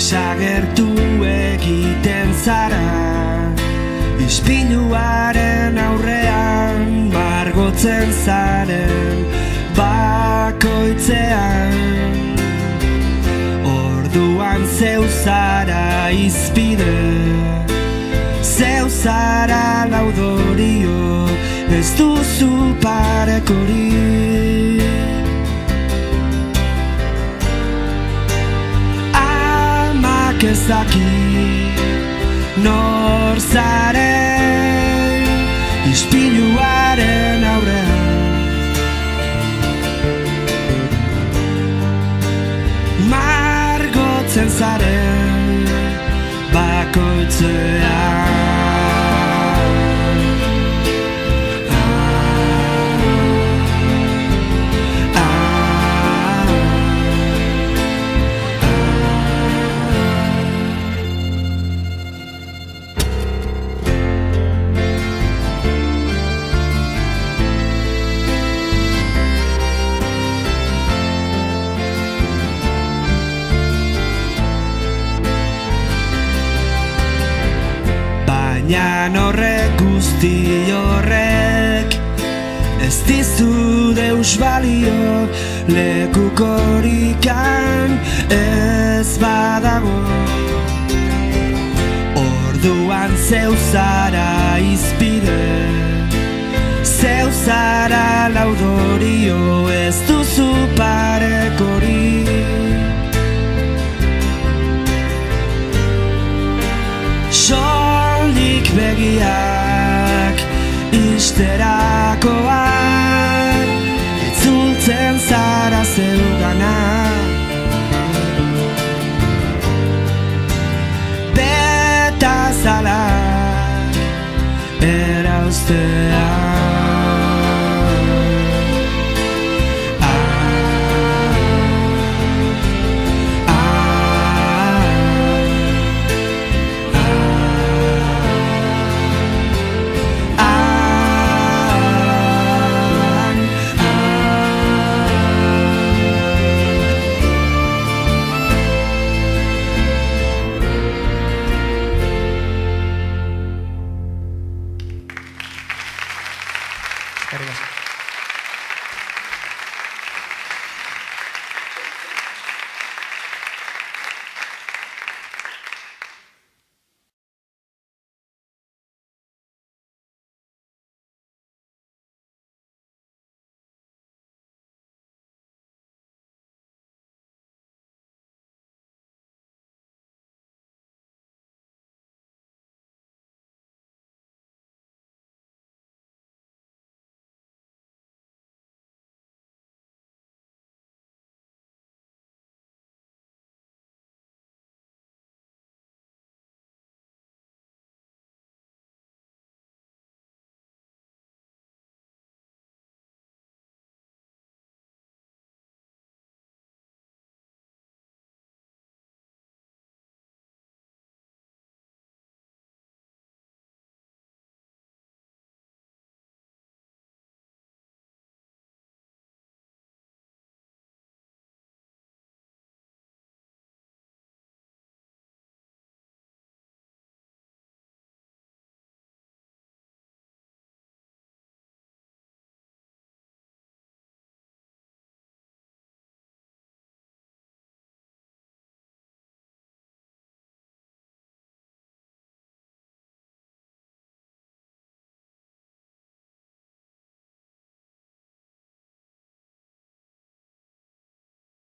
Desagertu egiten zara, ispiluaren aurrean margotzen zaren bakoitzean. Orduan zeu zara izpide, zeu zara laudorio, ez duzu parekorik. Amak ez daki nor zaren, ispiluaren aurrean margotzen zaren bakoitzean. Baina horrek guzti horrek ez dizu deus balio, lekukorikan ez badago. Orduan zeu zara izpide, zeu zara laudorio, ez duzu parekorik. Solik begiak isterakoak, itzultzen zara zeugan